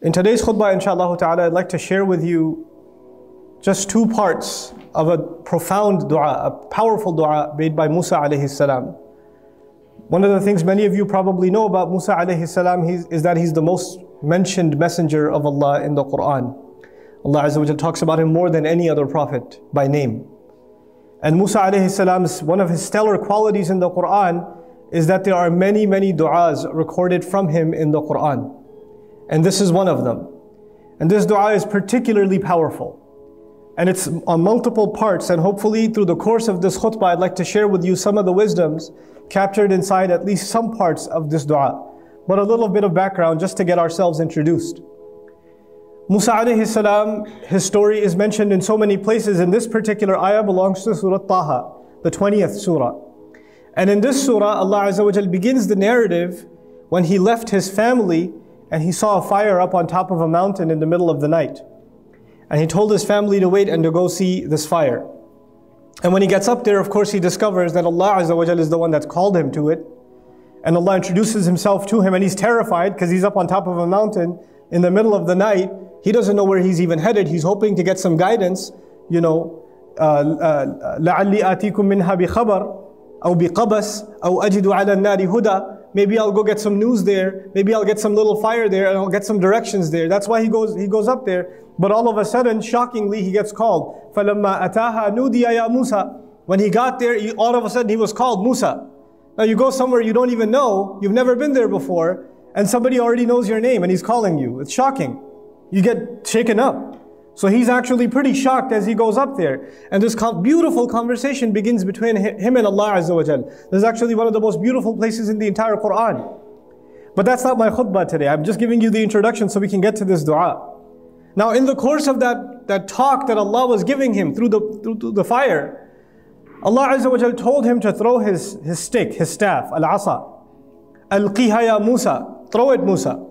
In today's khutbah, inshallah ta'ala, I'd like to share with you just two parts of a profound dua, a powerful dua made by Musa alayhi salam. One of the things many of you probably know about Musa alayhi salam is that he's the most mentioned messenger of Allah in the Quran. Allah Azza wa Jal talks about him more than any other prophet by name. And Musa alayhi salam's, one of his stellar qualities in the Quran is that there are many du'as recorded from him in the Quran. And this is one of them. And this dua is particularly powerful. And it's on multiple parts, and hopefully through the course of this khutbah, I'd like to share with you some of the wisdoms captured inside at least some parts of this dua. But a little bit of background just to get ourselves introduced. Musa alayhi salam, his story is mentioned in so many places, and this particular ayah belongs to Surah Taha, the 20th surah. And in this surah, Allah Azza wa Jal begins the narrative when he left his family and he saw a fire up on top of a mountain in the middle of the night. And he told his family to wait and to go see this fire. And when he gets up there, of course, he discovers that Allah Azza wa Jal is the one that's called him to it. And Allah introduces himself to him, and he's terrified because he's up on top of a mountain in the middle of the night. He doesn't know where he's even headed. He's hoping to get some guidance, لَعَلِّي آتِيكُم مِّنْهَا بِخَبَرٍ أو بقبس أو أجد على النار هدى. Maybe I'll go get some news there. Maybe I'll get some little fire there, and I'll get some directions there. That's why he goes up there. But all of a sudden, shockingly, he gets called. فَلَمَّا أَتَاهَا نُودِيَ يَا مُوسَى. When he got there, all of a sudden he was called Musa. Now you go somewhere you don't even know, you've never been there before, and somebody already knows your name and he's calling you. It's shocking. You get shaken up. So he's actually pretty shocked as he goes up there. And this beautiful conversation begins between him and Allah Azza wa Jal. This is actually one of the most beautiful places in the entire Quran. But that's not my khutbah today. I'm just giving you the introduction so we can get to this dua. Now in the course of that talk that Allah was giving him through the fire, Allah Azza wa Jal told him to throw his stick, his staff, al-asa. Alqiha ya Musa. Throw it, Musa.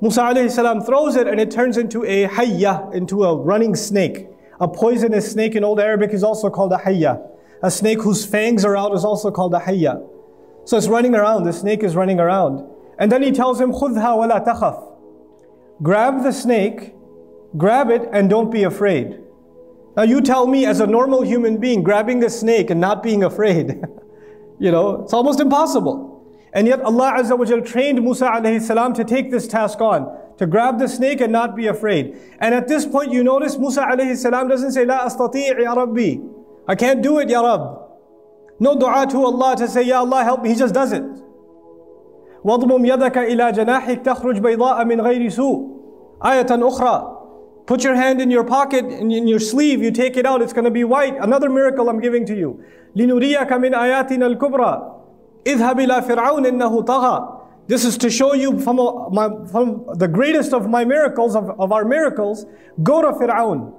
Musa alayhi salam throws it and it turns into a hayya, into a running snake. A poisonous snake in Old Arabic is also called a hayya. A snake whose fangs are out is also called a hayya. So it's running around, the snake is running around. And then he tells him, خُذْهَا وَلَا تَخَفْ. Grab the snake, grab it and don't be afraid. Now you tell me, as a normal human being, grabbing a snake and not being afraid, it's almost impossible. And yet Allah Azza wa Jal trained Musa alayhi salam to take this task on, to grab the snake and not be afraid. And at this point you notice Musa alayhi salam doesn't say, La astati' ya Rabbi. I can't do it, Ya Rabb. No dua to Allah to say, Ya Allah help me. He just does it. وَضْمُمْ يَدَكَ إِلَى جَنَاحِكَ تَخْرُجْ بَيْضَاءَ مِنْ غَيْرِ سُوءٍ آيَةً أُخْرَى. Put your hand in your pocket, in your sleeve, you take it out, it's going to be white. Another miracle I'm giving to you. لِنُرِيَكَ مِنْ آيَاتِنَا الْكُبْرَى اذهب إلى فرعون إنه طغى. This is to show you from the greatest of my miracles, of our miracles. Go to Fir'aun.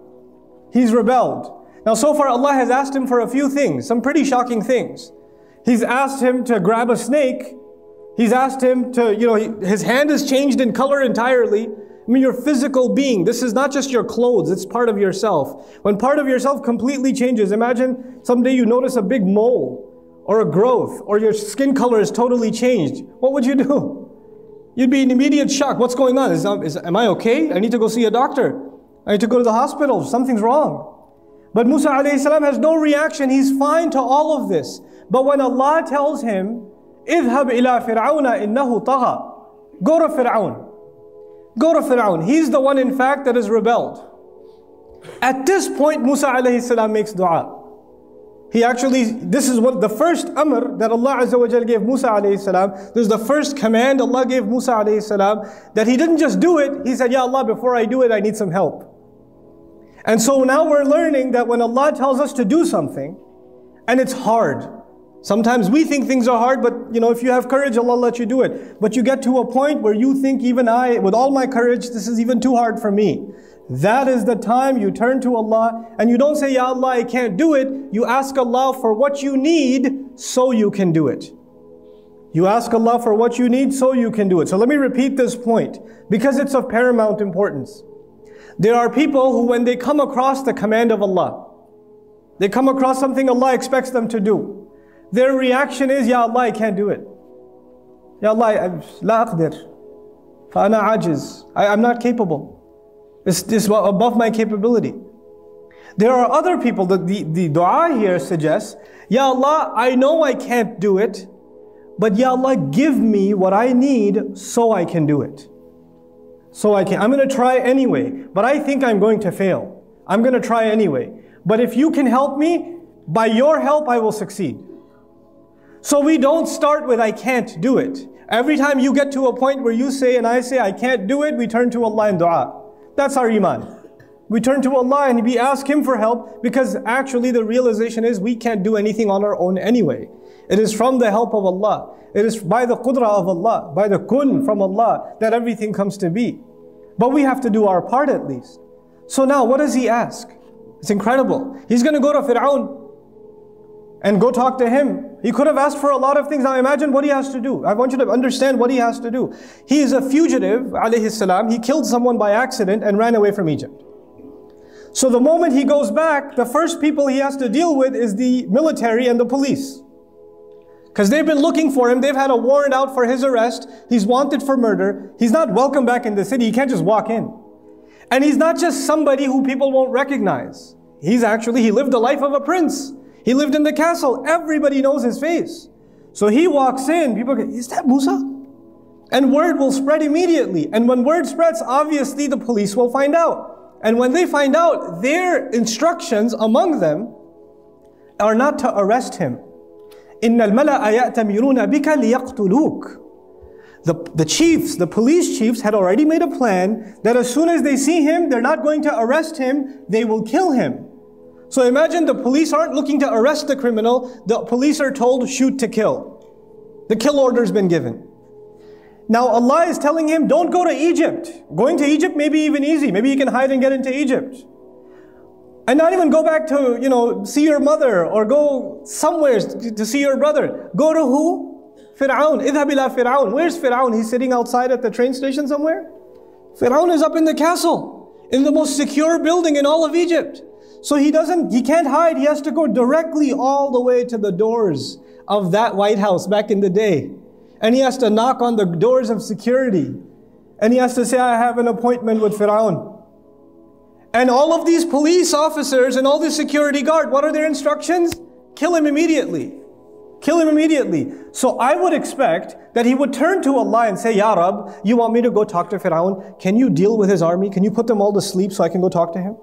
He's rebelled. Now so far Allah has asked him for a few things, some pretty shocking things. He's asked him to grab a snake. He's asked him to, his hand has changed in color entirely. I mean, your physical being. This is not just your clothes, it's part of yourself. When part of yourself completely changes, imagine someday you notice a big mole or a growth, or your skin color is totally changed. What would you do? You'd be in immediate shock. What's going on? Am I okay? I need to go see a doctor. I need to go to the hospital. Something's wrong. But Musa alayhi salam has no reaction. He's fine to all of this. But when Allah tells him, اذهب إلى فرعون إنه طغى. Go to Fir'aun. Go to Fir'aun. He's the one in fact that is rebelled. At this point Musa alayhi salam makes dua. This is what the first amr that Allah Azza wa Jal gave Musa alayhi salam. This is the first command Allah gave Musa alayhi salam, that he didn't just do it. He said, Ya Allah, before I do it, I need some help. And so now we're learning that when Allah tells us to do something, and it's hard. Sometimes we think things are hard, but if you have courage, Allah will let you do it. But you get to a point where you think, even I, with all my courage, this is even too hard for me. That is the time you turn to Allah and you don't say, Ya Allah, I can't do it. You ask Allah for what you need so you can do it. You ask Allah for what you need so you can do it. So let me repeat this point because it's of paramount importance. There are people who, when they come across the command of Allah, they come across something Allah expects them to do, their reaction is, Ya Allah, I can't do it. Ya Allah, la aqdir. فأنا عاجز. I'm not capable. It's above my capability. There are other people that the dua here suggests, Ya Allah, I know I can't do it, but Ya Allah, give me what I need so I can do it. I'm going to try anyway, but I think I'm going to fail. I'm going to try anyway. But if you can help me, by your help I will succeed. So we don't start with I can't do it. Every time you get to a point where you say and I say I can't do it, we turn to Allah in dua. That's our iman. We turn to Allah and we ask Him for help, because actually the realization is we can't do anything on our own anyway. It is from the help of Allah. It is by the qudra of Allah, by the kun from Allah, that everything comes to be. But we have to do our part at least. So now what does he ask? It's incredible. He's going to go to Fir'aun and go talk to him. He could have asked for a lot of things. Now imagine what he has to do. I want you to understand what he has to do. He is a fugitive, alayhi salam. He killed someone by accident and ran away from Egypt. So the moment he goes back, the first people he has to deal with is the military and the police. Because they've been looking for him. They've had a warrant out for his arrest. He's wanted for murder. He's not welcome back in the city. He can't just walk in. And he's not just somebody who people won't recognize. He lived the life of a prince. He lived in the castle. Everybody knows his face. So he walks in. People go, is that Musa? And word will spread immediately. And when word spreads, obviously the police will find out. And when they find out, their instructions among them are not to arrest him. إِنَّ الْمَلَأَ يَأْتَمِرُونَ بِكَ لِيَقْتُلُوكَ. The chiefs, the police chiefs had already made a plan that as soon as they see him, they're not going to arrest him, they will kill him. So imagine the police aren't looking to arrest the criminal, the police are told shoot to kill. The kill order's been given. Now Allah is telling him, don't go to Egypt. Going to Egypt may be even easy. Maybe you can hide and get into Egypt. And not even go back to, see your mother or go somewhere to see your brother. Go to who? Fir'aun. Idhab ila Fir'aun. Where's Fir'aun? He's sitting outside at the train station somewhere? Fir'aun is up in the castle, in the most secure building in all of Egypt. So he can't hide. He has to go directly all the way to the doors of that White House back in the day. And he has to knock on the doors of security. And he has to say, I have an appointment with Fir'aun. And all of these police officers and all the security guard, what are their instructions? Kill him immediately. Kill him immediately. So I would expect that he would turn to Allah and say, Ya Rab, you want me to go talk to Fir'aun? Can you deal with his army? Can you put them all to sleep so I can go talk to him?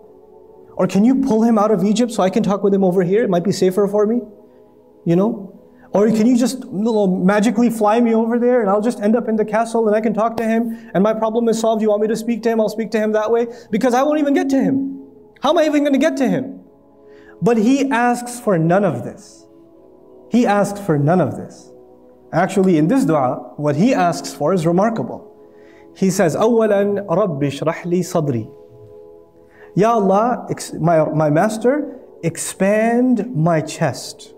Or can you pull him out of Egypt so I can talk with him over here? It might be safer for me. Or can you just magically fly me over there and I'll just end up in the castle and I can talk to him and my problem is solved. You want me to speak to him? I'll speak to him that way. Because I won't even get to him. How am I even going to get to him? But he asks for none of this. He asks for none of this. Actually, in this dua, what he asks for is remarkable. He says, أَوَّلًا رَبِّ اشْرَحْ لِي صَدْرِي. Ya Allah, my master, expand my chest.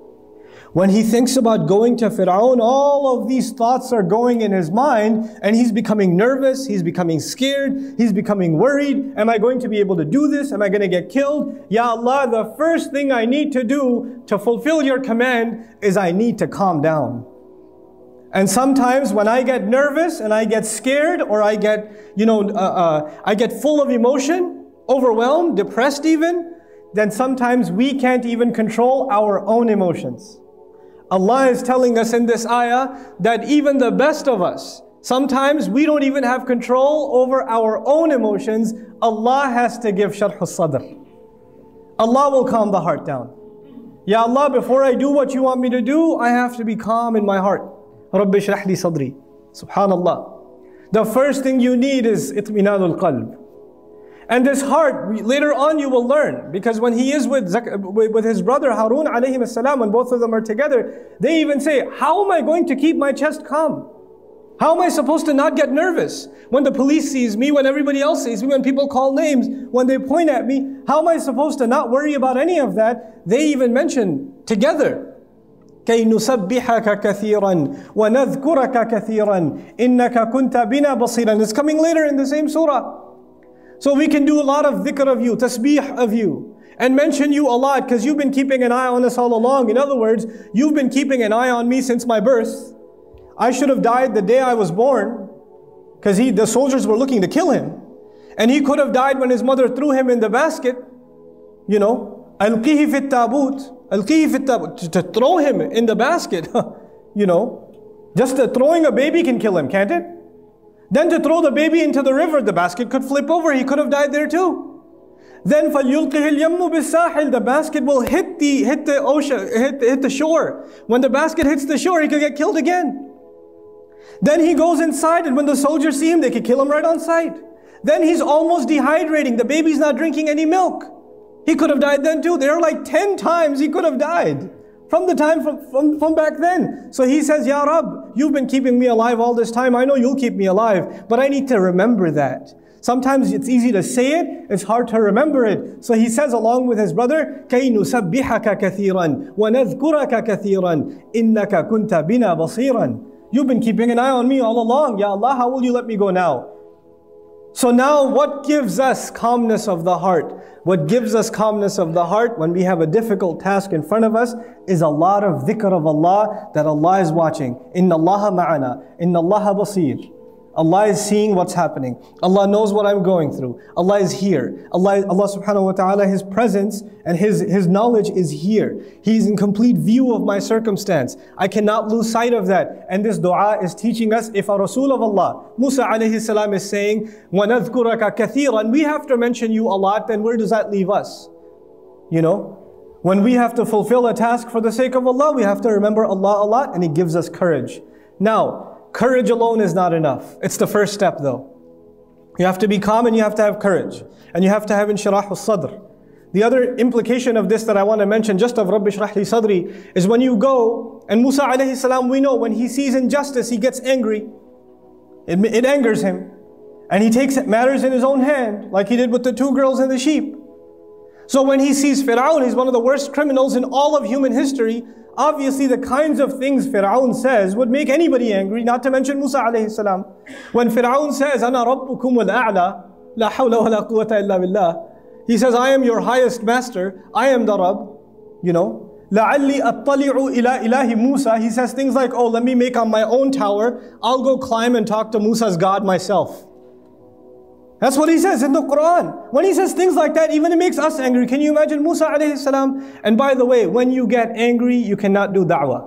When he thinks about going to Fir'aun, all of these thoughts are going in his mind and he's becoming nervous, he's becoming scared, he's becoming worried. Am I going to be able to do this? Am I going to get killed? Ya Allah, the first thing I need to do to fulfill your command is I need to calm down. And sometimes when I get nervous and I get scared or I get, I get full of emotion, overwhelmed, depressed even, then sometimes we can't even control our own emotions. Allah is telling us in this ayah that even the best of us, sometimes we don't even have control over our own emotions. Allah has to give sharh al-sadr. Allah will calm the heart down. Ya Allah, before I do what you want me to do, I have to be calm in my heart. Rabbi shrah li sadri. Subhanallah. The first thing you need is itminanul qalb. And this heart, later on you will learn, because when he is with his brother Harun alayhi salam, when both of them are together, they even say, how am I going to keep my chest calm? How am I supposed to not get nervous? When the police sees me, when everybody else sees me, when people call names, when they point at me, how am I supposed to not worry about any of that? They even mention together, كَيْ نُسَبِّحَكَ كَثِيرًا وَنَذْكُرَكَ كَثِيرًا إِنَّكَ كُنْتَ بِنَا بَصِيرًا. It's coming later in the same surah. So we can do a lot of dhikr of you, tasbih of you, and mention you a lot because you've been keeping an eye on us all along. In other words, you've been keeping an eye on me since my birth. I should have died the day I was born, because the soldiers were looking to kill him. And he could have died when his mother threw him in the basket. You know, ألقيه في التابوت, ألقيه في التابوت, to throw him in the basket. You know, just throwing a baby can kill him, can't it? Then to throw the baby into the river, the basket could flip over, he could have died there too. Then فَلْيُلْقِهِ الْيَمُّ بِالسَّاحِلِ, the basket will hit the ocean, hit the shore. When the basket hits the shore, he could get killed again. Then he goes inside, and when the soldiers see him, they could kill him right on sight. Then he's almost dehydrating, the baby's not drinking any milk. He could have died then too. There are like 10 times he could have died from the time from back then. So he says, Ya Rab, you've been keeping me alive all this time. I know you'll keep me alive, but I need to remember that. Sometimes it's easy to say it, it's hard to remember it. So he says along with his brother, كَيْ نُسَبِّحَكَ كَثِيرًا وَنَذْكُرَكَ كَثِيرًا إِنَّكَ كُنْتَ بِنَا بَصِيرًا. You've been keeping an eye on me all along. Ya Allah, how will you let me go now? So now what gives us calmness of the heart? What gives us calmness of the heart when we have a difficult task in front of us is a lot of dhikr of Allah, that Allah is watching. Inna Allaha ma'ana, Inna Allaha basir. Allah is seeing what's happening. Allah knows what I'm going through. Allah is here. Allah subhanahu wa ta'ala, His presence and His knowledge is here. He's in complete view of my circumstance. I cannot lose sight of that. And this dua is teaching us, if a Rasul of Allah, Musa alayhi salam, is saying, وَنَذْكُرَكَ كَثِيرًا, we have to mention you a lot, then where does that leave us? You know? When we have to fulfill a task for the sake of Allah, we have to remember Allah a lot, and He gives us courage. Now, courage alone is not enough. It's the first step though. You have to be calm and you have to have courage. And you have to have inshirah al-sadr. The other implication of this that I want to mention, just of Rabbi shrah li sadri, is when you go, and Musa alayhi salam, we know when he sees injustice, he gets angry. It angers him. And he takes matters in his own hand, like he did with the 2 girls and the sheep. So when he sees Fir'aun, he's one of the worst criminals in all of human history. Obviously the kinds of things Fir'aun says would make anybody angry, not to mention Musa alayhi salam. When Fir'aun says, أَنَا رَبُّكُمُ الْأَعْلَى لَا حَوْلَ وَلَا قُوَّةَ إِلَّا بِاللَّهِ, he says, I am your highest master, I am the Rabb, you know. لَعَلِّي أَطَّلِعُ إِلَىٰ إِلَهِ Musa, he says things like, oh, let me make on my own tower, I'll go climb and talk to Musa's God myself. That's what he says in the Quran. When he says things like that, even it makes us angry. Can you imagine Musa alayhi salam? And by the way, when you get angry, you cannot do da'wah.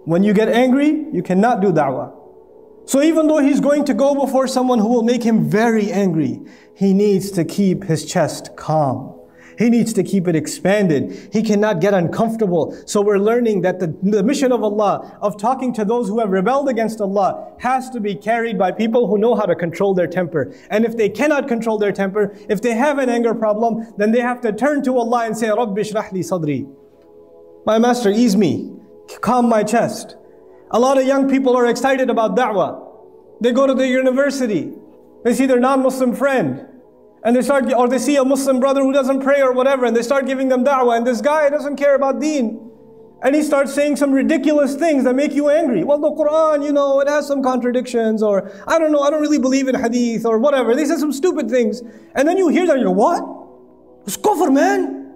When you get angry, you cannot do da'wah. So even though he's going to go before someone who will make him very angry, he needs to keep his chest calm. He needs to keep it expanded. He cannot get uncomfortable. So we're learning that the mission of Allah, of talking to those who have rebelled against Allah, has to be carried by people who know how to control their temper. And if they cannot control their temper, if they have an anger problem, then they have to turn to Allah and say, Rabbi shrah li sadri. My master, ease me. Calm my chest. A lot of young people are excited about da'wah. They go to the university. They see their non-Muslim friend. And they see a Muslim brother who doesn't pray or whatever, and they start giving them da'wah, and this guy doesn't care about deen. And he starts saying some ridiculous things that make you angry. Well, the Quran, you know, it has some contradictions, or I don't know, I don't really believe in hadith, or whatever. They say some stupid things. And then you hear that, and you go, what? It's kufr, man.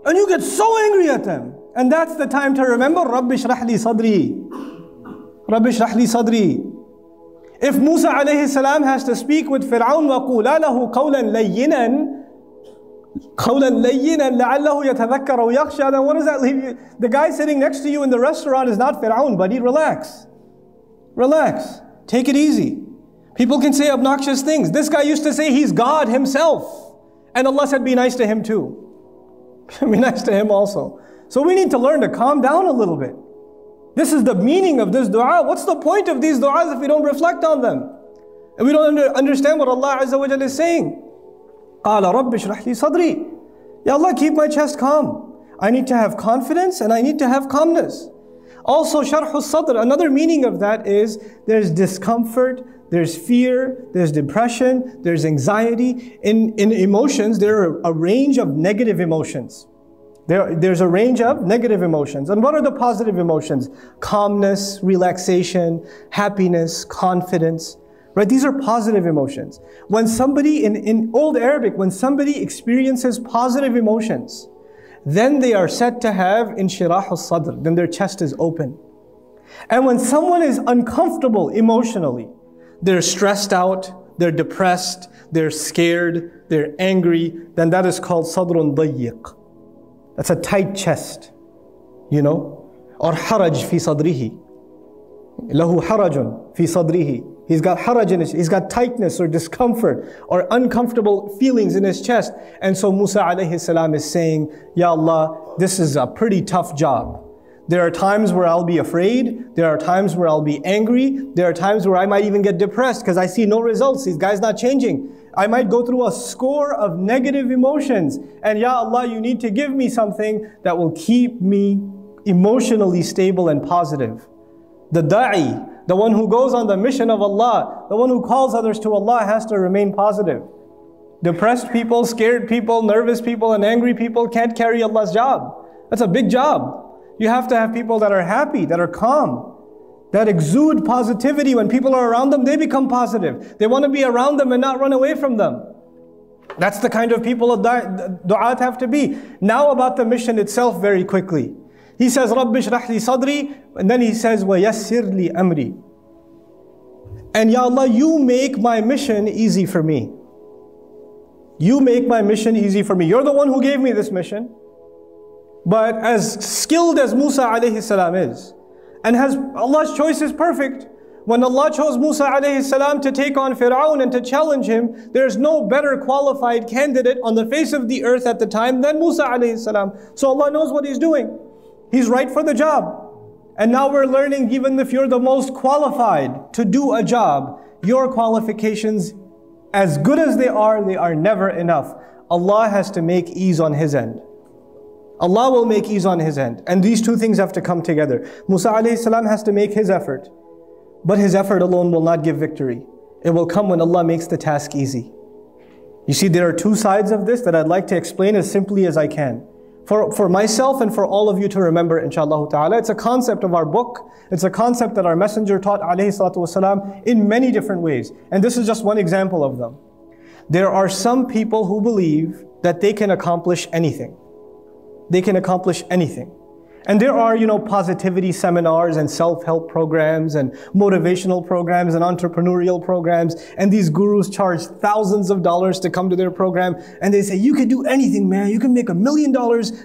And you get so angry at them. And that's the time to remember, Rabbi shrah li sadri. Rabbi shrah li sadri. If Musa alayhi salam has to speak with Fir'aun, وَقُولَا لَهُ قَوْلًا لَيِّنًا قَوْلًا لَيِّنًا لَعَلَّهُ يَتَذَكَّرَ وَيَخْشَى, then what does that leave you? The guy sitting next to you in the restaurant is not Fir'aun, buddy. Relax. Relax. Take it easy. People can say obnoxious things. This guy used to say he's God himself. And Allah said, be nice to him too. Be nice to him also. So we need to learn to calm down a little bit. This is the meaning of this dua. What's the point of these du'as if we don't reflect on them? And we don't understand what Allah Azza wa Jalla is saying. قَالَ رَبِّ اشْرَحْ لِي صَدْرِي. Ya Allah, keep my chest calm. I need to have confidence and I need to have calmness. Also, sharh al-sadr, another meaning of that is there's discomfort, there's fear, there's depression, there's anxiety. In emotions, there are a range of negative emotions. There's a range of negative emotions. And what are the positive emotions? Calmness, relaxation, happiness, confidence. Right? These are positive emotions. When somebody, in Old Arabic, when somebody experiences positive emotions, then they are said to have inshirah al-sadr, then their chest is open. And when someone is uncomfortable emotionally, they're stressed out, they're depressed, they're scared, they're angry, then that is called sadrun dayyiq. That's a tight chest, you know? Or haraj fi sadrihi. Lahu harajun fi sadrihi. He's got haraj in his, he's got tightness or discomfort or uncomfortable feelings in his chest. And so Musa alayhi salam is saying, Ya Allah, this is a pretty tough job. There are times where I'll be afraid. There are times where I'll be angry. There are times where I might even get depressed because I see no results. These guys not changing. I might go through a score of negative emotions. And Ya Allah, you need to give me something that will keep me emotionally stable and positive. The da'i, the one who goes on the mission of Allah, the one who calls others to Allah, has to remain positive. Depressed people, scared people, nervous people, and angry people can't carry Allah's job. That's a big job. You have to have people that are happy, that are calm, that exude positivity. When people are around them, they become positive. They want to be around them and not run away from them. That's the kind of people du'at have to be. Now about the mission itself very quickly. He says, Rabbi shrah li sadri, and then he says, wa yassir li amri. And Ya Allah, you make my mission easy for me. You make my mission easy for me. You're the one who gave me this mission. But as skilled as Musa alayhi salam is, and Allah's choice is perfect. When Allah chose Musa alayhi salam to take on Fir'aun and to challenge him, there's no better qualified candidate on the face of the earth at the time than Musa alayhi salam. So Allah knows what He's doing. He's right for the job. And now we're learning, even if you're the most qualified to do a job, your qualifications, as good as they are never enough. Allah has to make ease on His end. Allah will make ease on His end. And these two things have to come together. Musa alayhi salam has to make his effort. But his effort alone will not give victory. It will come when Allah makes the task easy. You see, there are two sides of this that I'd like to explain as simply as I can. For myself and for all of you to remember, inshaAllah ta'ala. It's a concept of our book. It's a concept that our messenger taught alayhi salatu wasalam in many different ways. And this is just one example of them. There are some people who believe that they can accomplish anything. They can accomplish anything. And there are, positivity seminars and self-help programs and motivational programs and entrepreneurial programs. And these gurus charge thousands of dollars to come to their program. And they say, you can do anything, man. You can make $1 million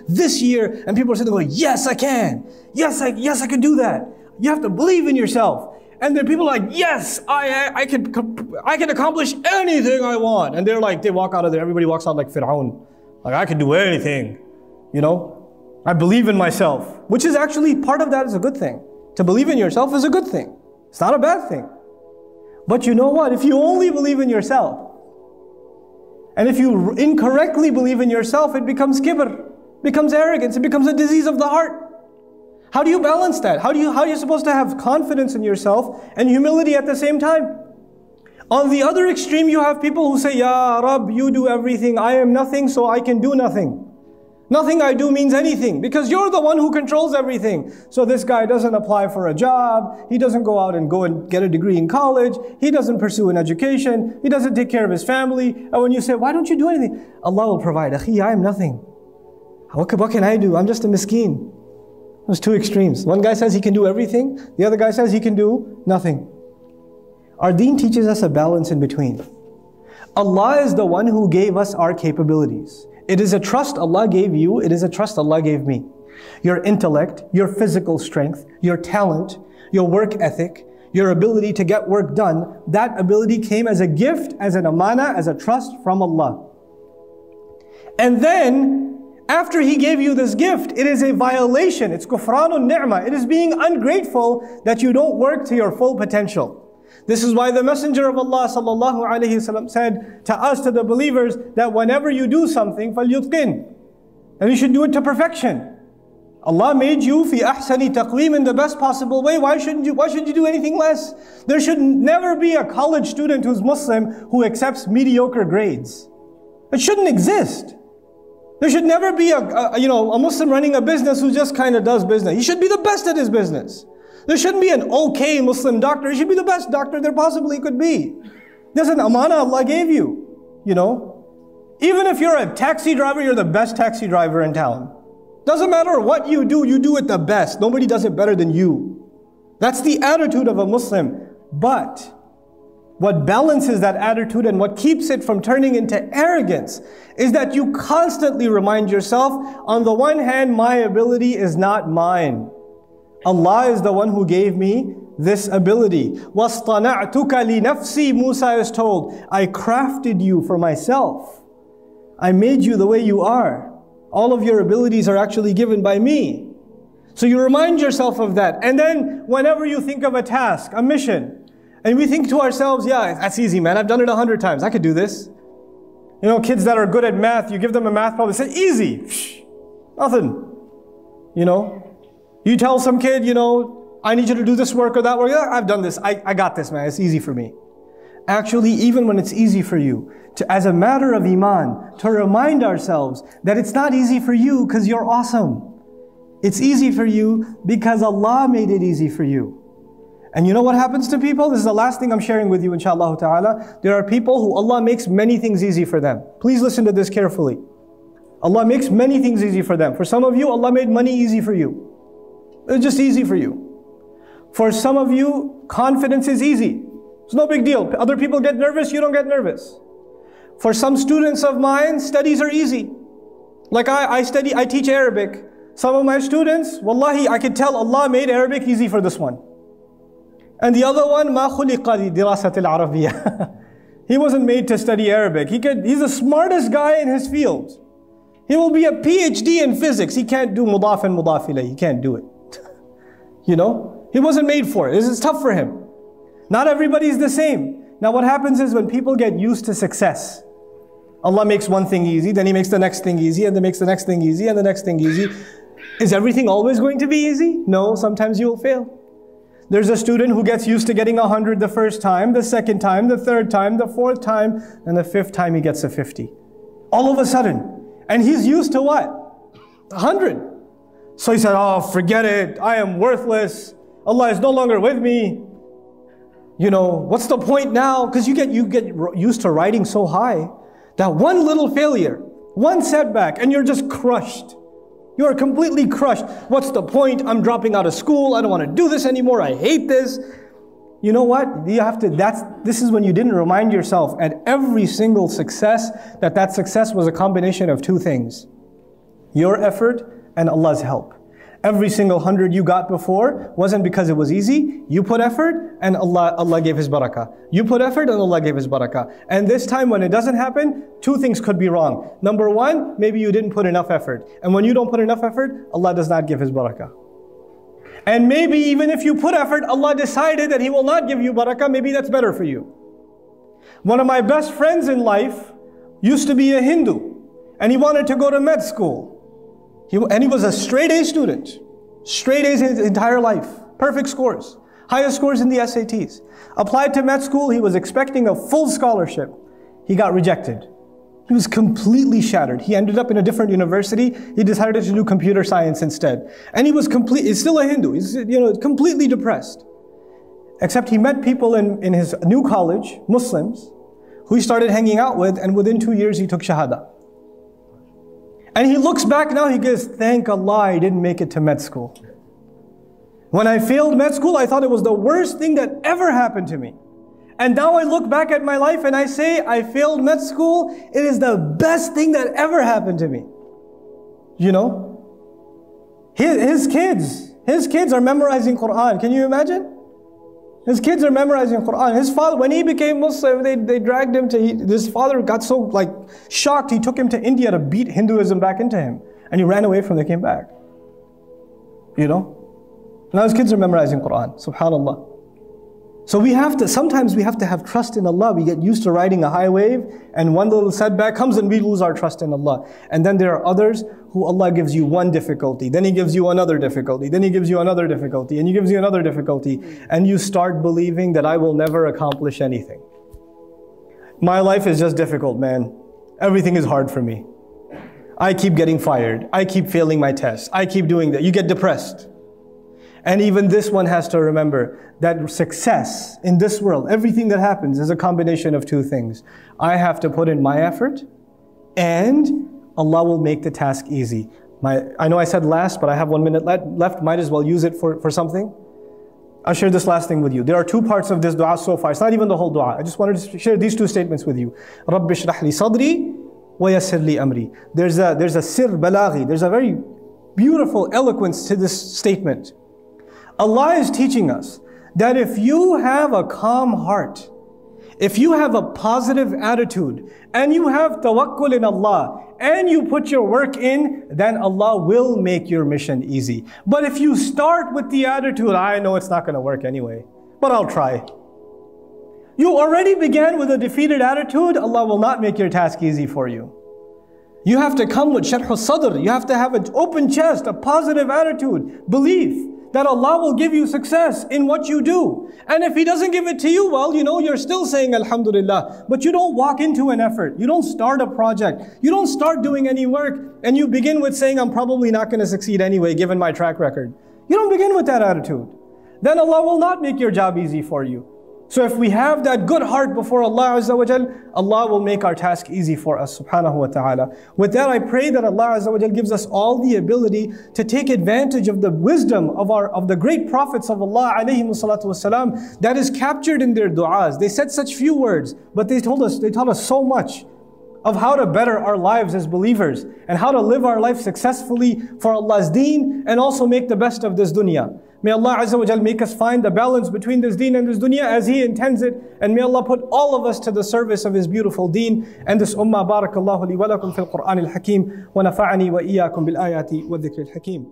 this year. And people are sitting there going, yes, I can. Yes, I can do that. You have to believe in yourself. And then people are like, yes, I can accomplish anything I want. And they're like, they walk out of there. Everybody walks out like Fir'aun. Like, I can do anything. I believe in myself, which is actually part of that is a good thing. To believe in yourself is a good thing. It's not a bad thing. But you know what? If you only believe in yourself, and if you incorrectly believe in yourself, it becomes kibr, becomes arrogance, it becomes a disease of the heart. How do you balance that? How are you supposed to have confidence in yourself and humility at the same time? On the other extreme, you have people who say, Ya Rabb, you do everything. I am nothing, so I can do nothing. Nothing I do means anything because you're the one who controls everything. So this guy doesn't apply for a job. He doesn't go out and get a degree in college. He doesn't pursue an education. He doesn't take care of his family. And when you say, why don't you do anything? Allah will provide. Akhi, I am nothing. What can I do? I'm just a miskeen. There's two extremes. One guy says he can do everything. The other guy says he can do nothing. Our deen teaches us a balance in between. Allah is the one who gave us our capabilities. It is a trust Allah gave you. It is a trust Allah gave me. Your intellect, your physical strength, your talent, your work ethic, your ability to get work done, that ability came as a gift, as an amana, as a trust from Allah. And then, after He gave you this gift, it is a violation. It's kufranun ni'mah. It is being ungrateful that you don't work to your full potential. This is why the Messenger of Allah sallallahu alaihi wasallam said to us, to the believers, that whenever you do something, فَلْيُتْقِنْ, and you should do it to perfection. Allah made you fi ahsani taqweem, in the best possible way. Why should you do anything less? There should never be a college student who's Muslim who accepts mediocre grades. It shouldn't exist. There should never be a Muslim running a business who just kind of does business. He should be the best at his business. There shouldn't be an okay Muslim doctor. He should be the best doctor there possibly could be. There's an amana Allah gave you, Even if you're a taxi driver, you're the best taxi driver in town. Doesn't matter what you do it the best. Nobody does it better than you. That's the attitude of a Muslim. But What balances that attitude and what keeps it from turning into arrogance is that you constantly remind yourself, on the one hand, my ability is not mine. Allah is the one who gave me this ability. وَاصْطَنَعْتُكَ لِنَفْسِي, Musa is told, I crafted you for myself. I made you the way you are. All of your abilities are actually given by me. So you remind yourself of that. And then whenever you think of a task, a mission, and we think to ourselves, yeah, that's easy, man. I've done it 100 times. I could do this. You know, kids that are good at math, you give them a math problem, they say, easy. Psh, nothing. You know, you tell some kid, you know, I need you to do this work or that work. Yeah, I've done this. I got this, man. It's easy for me. Actually, even when it's easy for you, as a matter of iman, to remind ourselves that it's not easy for you because you're awesome. It's easy for you because Allah made it easy for you. And you know what happens to people? This is the last thing I'm sharing with you, inshaAllah ta'ala. There are people who Allah makes many things easy for them. Please listen to this carefully. Allah makes many things easy for them. For some of you, Allah made money easy for you. It's just easy for you. For some of you, confidence is easy. It's no big deal. Other people get nervous, you don't get nervous. For some students of mine, studies are easy. Like I teach Arabic. Some of my students, wallahi, I can tell Allah made Arabic easy for this one. And the other one, مَا خُلِقَ لِدِرَاسَةِ الْعَرَبِيَّةِ. He wasn't made to study Arabic. He's the smartest guy in his field. He will be a PhD in physics. He can't do mudaf and mudaf ilayh. He can't do it. You know? He wasn't made for it. It's tough for him. Not everybody's the same. Now what happens is when people get used to success, Allah makes one thing easy, then He makes the next thing easy, and then makes the next thing easy, and the next thing easy. Is everything always going to be easy? No, sometimes you will fail. There's a student who gets used to getting 100 the first time, the second time, the third time, the fourth time, and the fifth time he gets a 50. All of a sudden. And he's used to what? 100. So he said, oh, forget it. I am worthless. Allah is no longer with me. You know, what's the point now? Because you get used to riding so high that one little failure, one setback, and you're just crushed. You are completely crushed. What's the point? I'm dropping out of school. I don't want to do this anymore. I hate this. You know what? This is when you didn't remind yourself at every single success that success was a combination of two things. Your effort and Allah's help. Every single 100 you got before wasn't because it was easy. You put effort and Allah gave His barakah. You put effort and Allah gave His barakah. And this time when it doesn't happen, two things could be wrong. Number one, maybe you didn't put enough effort. And when you don't put enough effort, Allah does not give His barakah. And maybe even if you put effort, Allah decided that He will not give you barakah. Maybe that's better for you. One of my best friends in life used to be a Hindu. And he wanted to go to med school. And he was a straight A student. Straight A's his entire life. Perfect scores. Highest scores in the SATs. Applied to med school, he was expecting a full scholarship. He got rejected. He was completely shattered. He ended up in a different university. He decided to do computer science instead. And he's still a Hindu. He's completely depressed. Except he met people in his new college, Muslims, who he started hanging out with, and within 2 years he took Shahada. And he looks back now, he goes, thank Allah I didn't make it to med school. When I failed med school, I thought it was the worst thing that ever happened to me. And now I look back at my life and I say, I failed med school, it is the best thing that ever happened to me. You know? His kids are memorizing Quran. Can you imagine? His kids are memorizing Quran. His father, when he became Muslim, they dragged him to, his father got so shocked, he took him to India to beat Hinduism back into him. And he ran away from them, came back. You know? Now his kids are memorizing Quran, subhanAllah. So sometimes we have to have trust in Allah. We get used to riding a high wave, and one little setback comes and we lose our trust in Allah. And then there are others who Allah gives you one difficulty, then He gives you another difficulty, then He gives you another difficulty, and He gives you another difficulty, and you start believing that I will never accomplish anything. My life is just difficult, man. Everything is hard for me. I keep getting fired. I keep failing my tests. I keep doing that. You get depressed. And even this one has to remember that success in this world, everything that happens is a combination of two things. I have to put in my effort, and Allah will make the task easy. I know I said last, but I have 1 minute left. Might as well use it for something. I'll share this last thing with you. There are two parts of this dua so far. It's not even the whole dua. I just wanted to share these two statements with you. رَبِّ اشْرَحْ لِي صَدْرِي وَيَسِّرْ لِي أَمْرِي. There's a sir balaghi. There's a very beautiful eloquence to this statement. Allah is teaching us that if you have a calm heart, if you have a positive attitude, and you have tawakkul in Allah, and you put your work in, then Allah will make your mission easy. But if you start with the attitude, I know it's not going to work anyway, but I'll try. You already began with a defeated attitude, Allah will not make your task easy for you. You have to come with sharh al-sadr. You have to have an open chest, a positive attitude, belief that Allah will give you success in what you do. And if He doesn't give it to you, well, you know, you're still saying Alhamdulillah, but you don't walk into an effort. You don't start a project. You don't start doing any work, and you begin with saying, I'm probably not going to succeed anyway, given my track record. You don't begin with that attitude. Then Allah will not make your job easy for you. So if we have that good heart before Allah Azza wa Jal, Allah will make our task easy for us, subhanahu wa ta'ala. With that, I pray that Allah Azza wa Jal gives us all the ability to take advantage of the wisdom of the great prophets of Allah alayhimu salatu wasalam that is captured in their du'as. They said such few words, but they taught us so much of how to better our lives as believers and how to live our life successfully for Allah's deen and also make the best of this dunya. May Allah Azza wa Jal make us find the balance between this deen and this dunya as He intends it. And may Allah put all of us to the service of His beautiful deen and this ummah. Barakallahu li wa lakum fil Qur'an al-Hakim wa nafa'ani wa iyyakum bil ayati wa dhikr al-Hakim.